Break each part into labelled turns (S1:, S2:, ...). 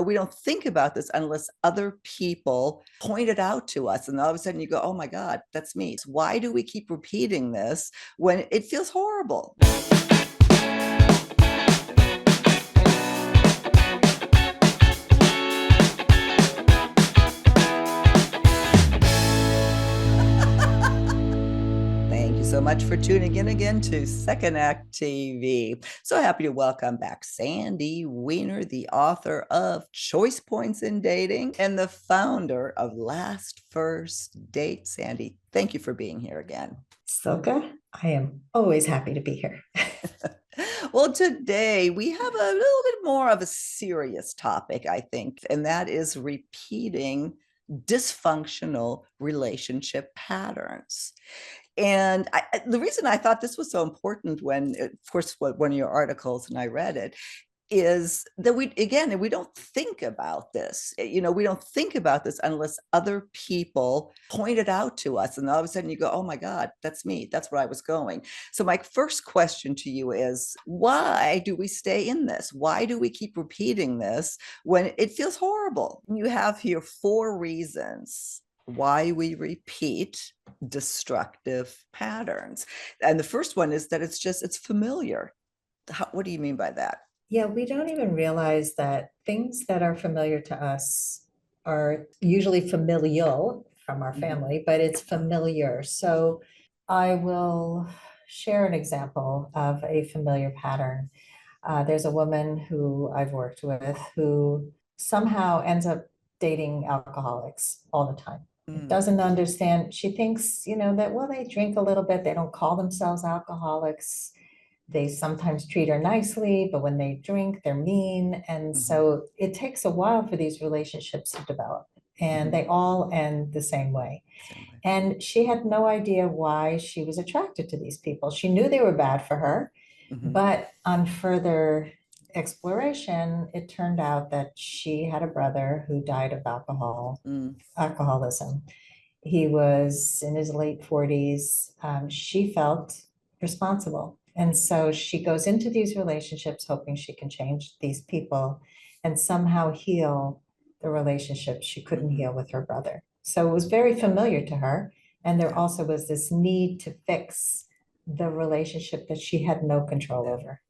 S1: We don't think about this unless other people point it out to us. And all of a sudden you go, oh my God, that's me. Why do we keep repeating this when it feels horrible? Thank you so much for tuning in again to Second Act TV. So happy to welcome back Sandy Weiner, the author of Choice Points in Dating and the founder of Last First Date. Sandy, thank you for being here again.
S2: Silke, I am always happy to be here.
S1: Well, today we have a little bit more of a serious topic, I think, and that is repeating dysfunctional relationship patterns. And the reason I thought this was so important when, of course, one of your articles, and I read it, is that we don't think about this. We don't think about this unless other people point it out to us. And all of a sudden you go, oh my God, that's me. That's where I was going. So my first question to you is, why do we stay in this? Why do we keep repeating this when it feels horrible? You have here 4 reasons why we repeat destructive patterns. And the first one is that it's familiar. What do you mean by that?
S2: Yeah, we don't even realize that things that are familiar to us are usually familial from our family, but it's familiar. So I will share an example of a familiar pattern. There's a woman who I've worked with who somehow ends up dating alcoholics all the time. Doesn't understand. She thinks, that, well, they drink a little bit. They don't call themselves alcoholics. They sometimes treat her nicely, but when they drink, they're mean. And so it takes a while for these relationships to develop. And they all end the same way. And she had no idea why she was attracted to these people. She knew they were bad for her, but on further exploration, it turned out that she had a brother who died of alcoholism. He was in his late 40s. She felt responsible. And so she goes into these relationships hoping she can change these people and somehow heal the relationship she couldn't heal with her brother. So it was very familiar to her. And there also was this need to fix the relationship that she had no control over.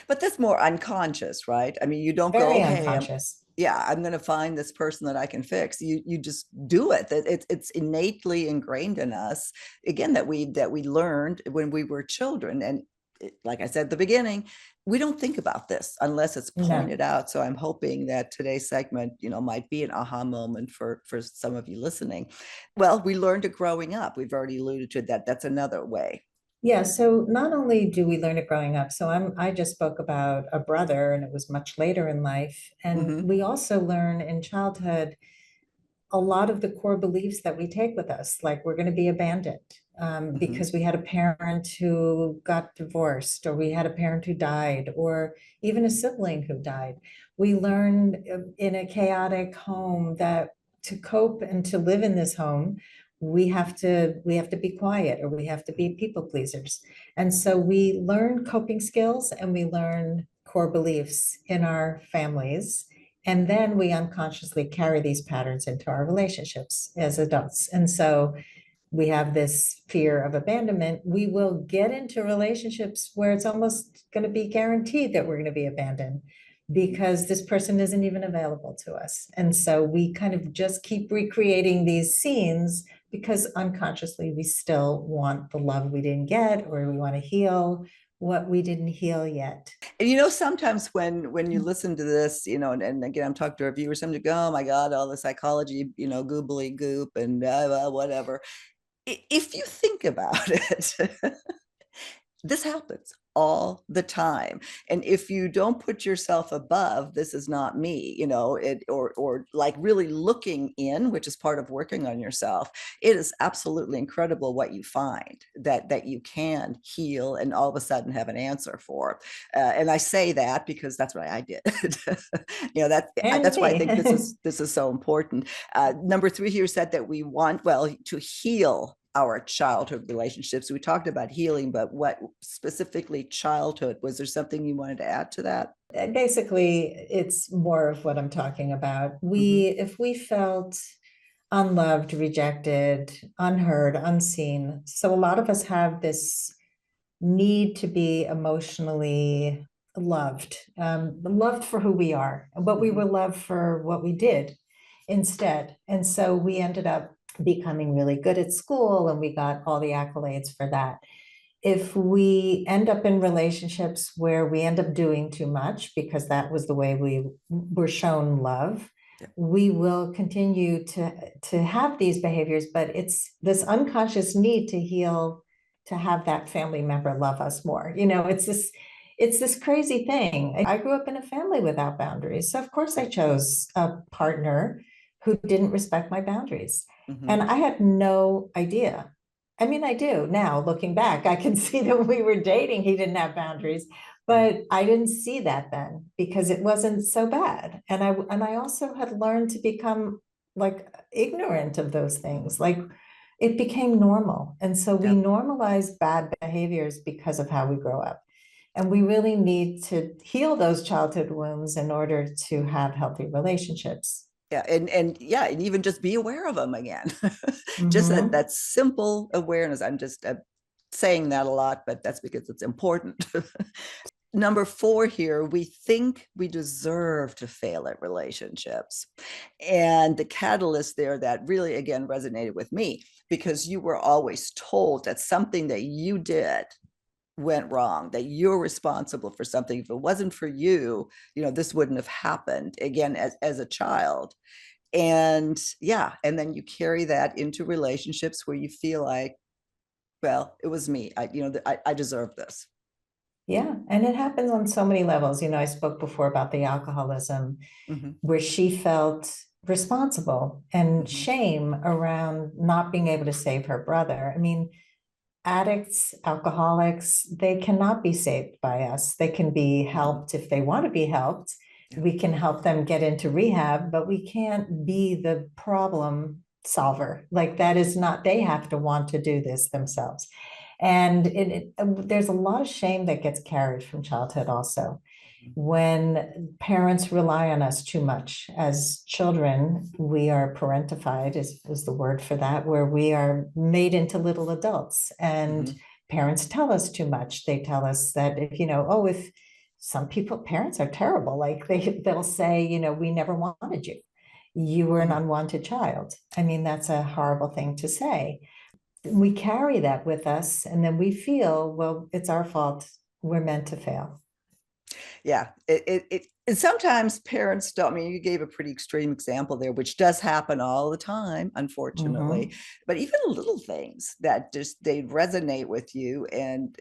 S1: But that's more unconscious, right? I mean, you don't go,
S2: Very
S1: okay,
S2: unconscious.
S1: I'm going to find this person that I can fix. You just do it. It's innately ingrained in us. Again, that we learned when we were children. And like I said at the beginning, we don't think about this unless it's
S2: No.
S1: pointed out. So I'm hoping that today's segment, might be an aha moment for some of you listening. Well, we learned it growing up. We've already alluded to that. That's another way.
S2: Yeah, so not only do we learn it growing up, so I just spoke about a brother and it was much later in life. And we also learn in childhood a lot of the core beliefs that we take with us, like we're going to be abandoned because we had a parent who got divorced, or we had a parent who died, or even a sibling who died. We learned in a chaotic home that to cope and to live in this home, we have to be quiet, or we have to be people pleasers. And so we learn coping skills and we learn core beliefs in our families. And then we unconsciously carry these patterns into our relationships as adults. And so we have this fear of abandonment. We will get into relationships where it's almost going to be guaranteed that we're going to be abandoned because this person isn't even available to us. And so we kind of just keep recreating these scenes because unconsciously we still want the love we didn't get, or we want to heal what we didn't heal yet.
S1: And sometimes when you listen to this, and again, I'm talking to our viewers, some to go, oh my God, all the psychology, goobly goop and whatever. If you think about it, this happens all the time. And if you don't put yourself above, this is not me, or like really looking in, which is part of working on yourself, it is absolutely incredible what you find that you can heal and all of a sudden have an answer for. And I say that because that's what I did. That's why I think this is so important. Number 3 here said that we want, well, to heal our childhood relationships. We talked about healing, but what specifically childhood? Was there something you wanted to add to that?
S2: Basically, it's more of what I'm talking about.
S1: Mm-hmm.
S2: If we felt unloved, rejected, unheard, unseen, so a lot of us have this need to be emotionally loved for who we are, but we
S1: Mm-hmm.
S2: were loved for what we did instead. And so we ended up becoming really good at school and we got all the accolades for that. If we end up in relationships where we end up doing too much because that was the way we were shown love,
S1: Yeah.
S2: we will continue to have these behaviors, but it's this unconscious need to heal, to have that family member love us more. It's this crazy thing. I grew up in a family without boundaries. So of course I
S1: Right.
S2: chose a partner who didn't respect my boundaries.
S1: Mm-hmm.
S2: And I had no idea. I mean, I do now looking back, I can see that when we were dating, he didn't have boundaries,
S1: Right.
S2: but I didn't see that then because it wasn't so bad. And I also had learned to become like ignorant of those things. Like it became normal. And so we
S1: Yep.
S2: normalize bad behaviors because of how we grow up. And we really need to heal those childhood wounds in order to have healthy relationships.
S1: Yeah, and yeah, and even just be aware of them again. Just
S2: Mm-hmm.
S1: that simple awareness. I'm just saying that a lot, but that's because it's important. Number 4 here, we think we deserve to fail at relationships. And the catalyst there that really, again, resonated with me because you were always told that something that you did went wrong, that you're responsible for something. If it wasn't for you, this wouldn't have happened again as a child. And yeah, and then you carry that into relationships where you feel like, well, it was me. I deserve this.
S2: Yeah, and it happens on so many levels. I spoke before about the alcoholism
S1: Mm-hmm.
S2: where she felt responsible and
S1: Mm-hmm.
S2: shame around not being able to save her brother. I mean, addicts, alcoholics, they cannot be saved by us. They can be
S1: Mm-hmm.
S2: helped if they want to be helped.
S1: Yeah.
S2: We can help them get into rehab, but we can't be the problem solver. Like that is not, they have to want to do this themselves. And there's a lot of shame that gets carried from childhood also when parents rely on us too much. As children, we are parentified, is the word for that, where we are made into little adults. And
S1: Mm-hmm.
S2: parents tell us too much. They tell us that if some people, parents are terrible, like they'll say, we never wanted you. You were an
S1: Mm-hmm.
S2: unwanted child. I mean, that's a horrible thing to say. We carry that with us, and then we feel, well, it's our fault. We're meant to fail.
S1: Yeah, and sometimes parents don't. I mean, you gave a pretty extreme example there, which does happen all the time, unfortunately.
S2: Mm-hmm.
S1: But even little things that just they resonate with you, and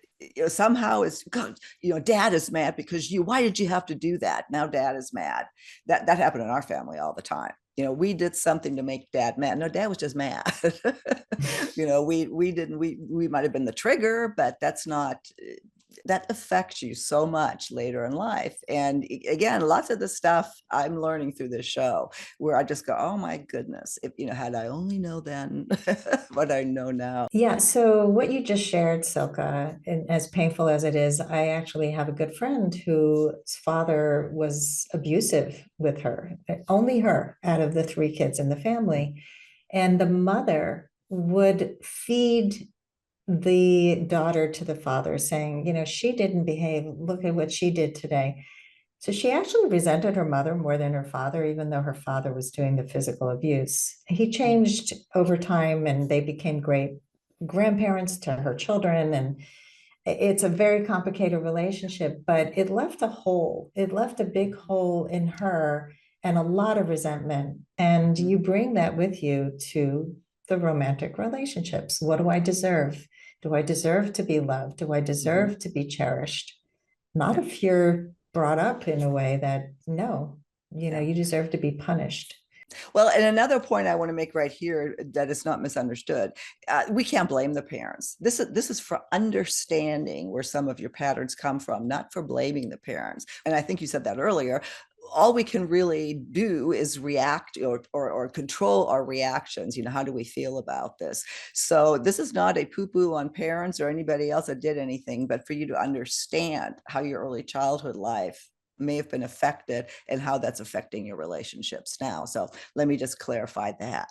S1: somehow it's God. Dad is mad because you. Why did you have to do that? Now Dad is mad. That happened in our family all the time. We did something to make Dad mad. No, Dad was just mad. We didn't. We might have been the trigger, but that's not that affects you so much later in life. And again, lots of the stuff I'm learning through this show where I just go, oh my goodness, if had I only know then what I know now.
S2: Yeah, so what you just shared, Silka, and as painful as it is, I actually have a good friend whose father was abusive with her, only her out of the 3 kids in the family. And the mother would feed the daughter to the father, saying, she didn't behave. Look at what she did today. So she actually resented her mother more than her father, even though her father was doing the physical abuse. He changed over time and they became great grandparents to her children. And it's a very complicated relationship, but it left a hole. It left a big hole in her and a lot of resentment. And
S1: Mhm.
S2: you bring that with you to the romantic relationships. What do I deserve? Do I deserve to be loved? Do I
S1: Mhm.
S2: deserve to be cherished? Not
S1: Yeah.
S2: if you're brought up in a way that, no,
S1: Yeah.
S2: you deserve to be punished.
S1: Well, and another point I want to make right here that is not misunderstood: we can't blame the parents. This is for understanding where some of your patterns come from, not for blaming the parents. And I think you said that earlier. all we can really do is react or control our reactions. How do we feel about this? So this is not a poo-poo on parents or anybody else that did anything, but for you to understand how your early childhood life may have been affected and how that's affecting your relationships now. So let me just clarify that.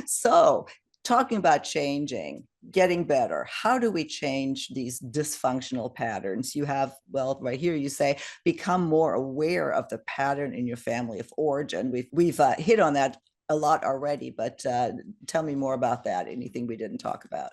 S1: So talking about changing, getting better, how do we change these dysfunctional patterns? You have, well, right here you say, become more aware of the pattern in your family of origin. We've hit on that a lot already, but tell me more about that. Anything we didn't talk about?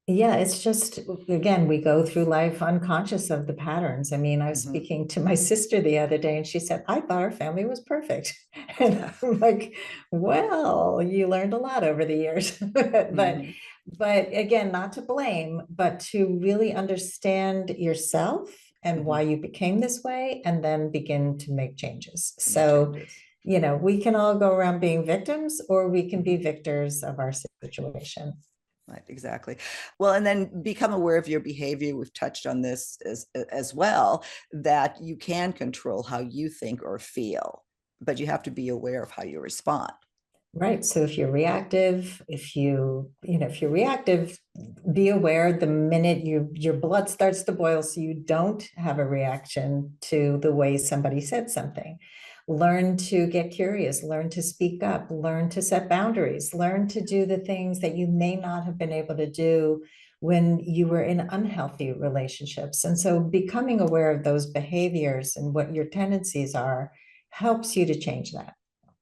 S2: Yeah, it's just, again, we go through life unconscious of the patterns. I mean, I was
S1: Mm-hmm.
S2: speaking to my sister the other day and she said, I thought our family was perfect. And I'm like, well, you learned a lot over the years.
S1: Mm-hmm.
S2: But again, not to blame, but to really understand yourself and
S1: Mm-hmm.
S2: why you became this way, and then begin to make changes.
S1: To make
S2: So,
S1: changes.
S2: we can all go around being victims, or we can be
S1: Mm-hmm.
S2: victors of our situation.
S1: Right, exactly. Well, and then become aware of your behavior. We've touched on this as well, that you can control how you think or feel, but you have to be aware of how you respond.
S2: Right. So if you're reactive, if you're reactive, be aware the minute your blood starts to boil so you don't have a reaction to the way somebody said something. Learn to get curious, learn to speak up, learn to set boundaries, learn to do the things that you may not have been able to do when you were in unhealthy relationships. And so becoming aware of those behaviors and what your tendencies are helps you to change that.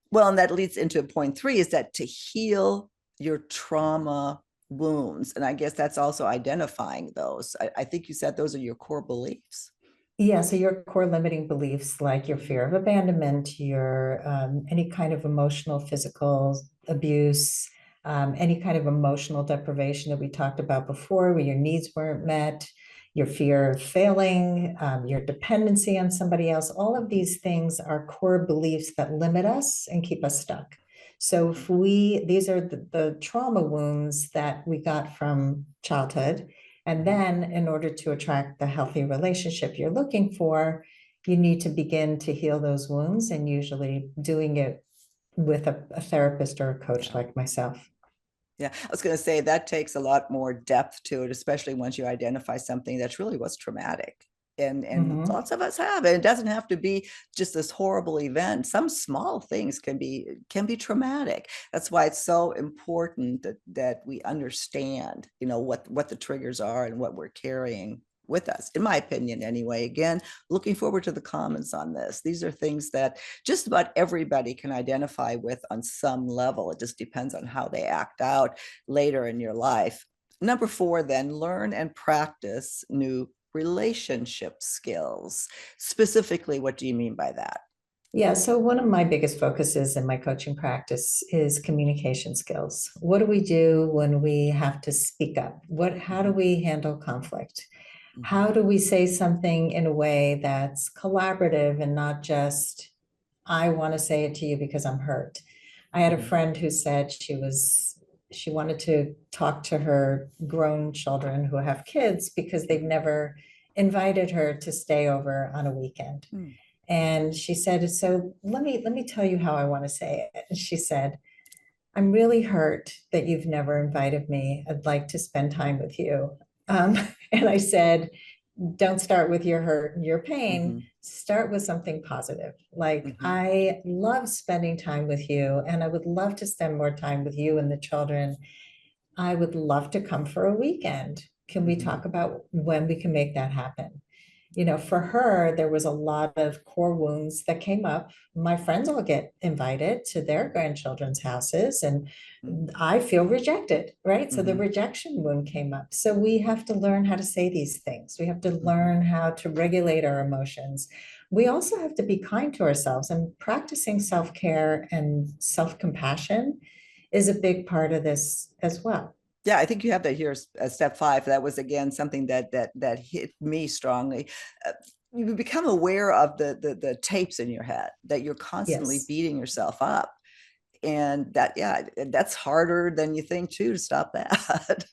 S1: Well, and that leads into point three, is that to heal your trauma wounds. And I guess that's also identifying those. I think you said those are your core beliefs.
S2: Yeah, so your core limiting beliefs, like your
S1: Mm-hmm.
S2: fear of abandonment, your any kind of emotional, physical abuse, any kind of emotional deprivation that we talked about before, where your needs weren't met, your fear of failing, your dependency on somebody else, all of
S1: Mm-hmm.
S2: these things are core beliefs that limit us and keep us stuck. So
S1: Mm-hmm.
S2: if these are the trauma wounds that we got from childhood. And
S1: Mm-hmm.
S2: then, in order to attract the healthy relationship you're looking for, you need to begin to heal those wounds, and usually doing it with a therapist or a coach
S1: Yeah.
S2: like myself.
S1: Yeah, I was going to say that takes a lot more depth to it, especially once you identify something that's really was traumatic. And
S2: Mhm.
S1: lots of us have it. It doesn't have to be just this horrible event. Some small things can be traumatic. That's why it's so important that we understand, what the triggers are and what we're carrying with us, in my opinion, anyway. Again, looking forward to the comments on this. These are things that just about everybody can identify with on some level. It just depends on how they act out later in your life. Number four, then, learn and practice new relationship skills. Specifically, what do you mean by that?
S2: Yeah, so one of my biggest focuses in my coaching practice is communication skills. What do we do when we have to speak up? How do
S1: Mm-hmm.
S2: we handle conflict?
S1: Mm-hmm.
S2: How do we say something in a way that's collaborative and not just, I want to say it to you because I'm hurt? I had a
S1: Mm-hmm.
S2: friend who said she wanted to talk to her grown children who have kids because they've
S1: Mm-hmm.
S2: never invited her to stay over on a weekend.
S1: Mm-hmm.
S2: And she said, so let me tell you how I want to say it. And she said, I'm really hurt that you've never invited me. I'd like to spend time with you. Um, and I said, don't start with your hurt and your pain.
S1: Mm-hmm.
S2: Start with something positive. Like,
S1: Mm-hmm.
S2: I love spending time with you, and I would love to spend more time with you and the children. I would love to come for a weekend. Can we
S1: Mm-hmm.
S2: talk about when we can make that happen? For her, there was a lot of core wounds that came up. My friends all get invited to their grandchildren's houses, and I feel rejected, right? So the
S1: Mm-hmm.
S2: rejection wound came up. So we have to learn how to say these things. We have to
S1: Mm-hmm.
S2: learn how to regulate our emotions. We also have to be kind to ourselves, and practicing self-care and self-compassion is a big part of this as well.
S1: Yeah, I think you have that here as step five. That was again something that hit me strongly. Uh, you become aware of the tapes in your head that you're constantly
S2: Yes.
S1: beating yourself up, and that, yeah, that's harder than you think too, to stop that.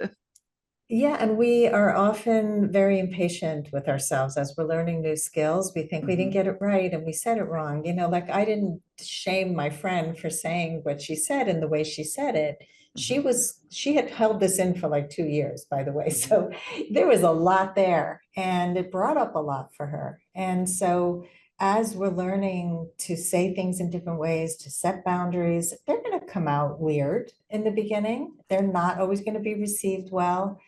S2: Yeah, and we are often very impatient with ourselves as we're learning new skills. We think we didn't
S1: Hmm.
S2: get it right and we said it wrong. Like I didn't shame my friend for saying what she said and the way she said it.
S1: Hmm.
S2: She had held this in for like 2 years, by the way.
S1: Hmm.
S2: So there was a lot there and it brought up a lot for her. And so as we're learning to say things in different ways, to set boundaries, they're going to come out weird in the beginning. They're not always going to be received well,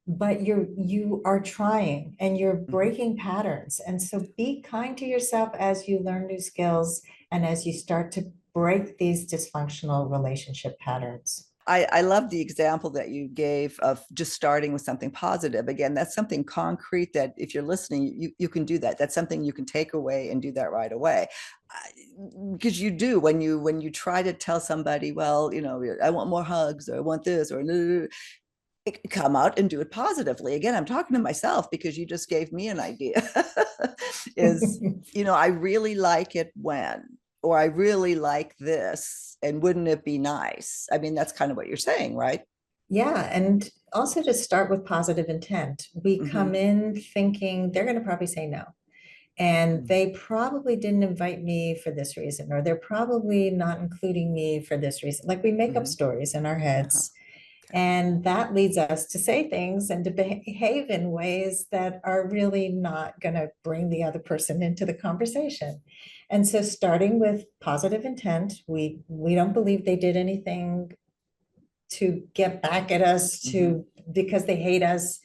S2: but you are trying and you're
S1: Hmm.
S2: breaking patterns. And so be kind to yourself as you learn new skills and as you start to break these dysfunctional relationship patterns.
S1: I love the example that you gave of just starting with something positive. Again, that's something concrete that if you're listening, you can do that. That's something you can take away and do that right away. Because you do when you try to tell somebody, well, I want more hugs or I want this or come out and do it positively. Again, I'm talking to myself because you just gave me an idea. Is, I really like it when, or I really like this, and wouldn't it be nice? I mean, that's kind of what you're saying, right?
S2: Yeah, and also to start with positive intent. We come
S1: Mm-hmm.
S2: in thinking they're going to probably say no. And
S1: Mm-hmm.
S2: they probably didn't invite me for this reason, or they're probably not including me for this reason. Like we make up
S1: Mm-hmm.
S2: stories in our
S1: Uh-huh.
S2: heads.
S1: Yeah.
S2: And that leads us to say things and to behave in ways that are really not going to bring the other person into the conversation. And so starting with positive intent, we don't believe they did anything to get back at us
S1: Mm-hmm.
S2: to because they hate us,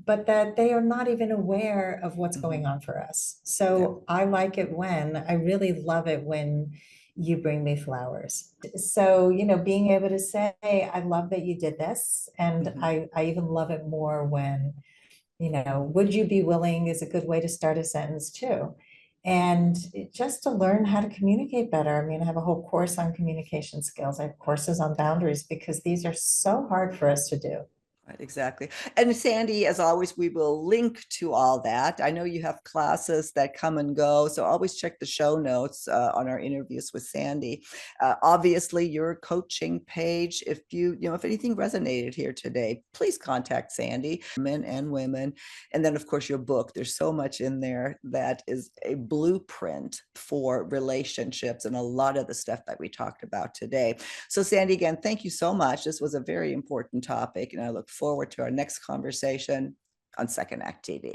S2: but that they are not even aware of what's
S1: Mm-hmm.
S2: going on for us.
S1: Yeah.
S2: So I really love it when you bring me flowers. So, being able to say, I love that you did this. And
S1: Mm-hmm.
S2: I even love it more when, would you be willing is a good way to start a sentence too. And just to learn how to communicate better. I mean, I have a whole course on communication skills. I have courses on boundaries because these are so hard for us to do.
S1: Right, exactly. And Sandy, as always, we will link to all that. I know you have classes that come and go, so always check the show notes on our interviews with Sandy. Obviously, your coaching page. If anything resonated here today, please contact Sandy, men and women. And then, of course, your book. There's so much in there that is a blueprint for relationships and a lot of the stuff that we talked about today. So, Sandy, again, thank you so much. This was a very important topic, and I look forward to our next conversation on Second Act TV.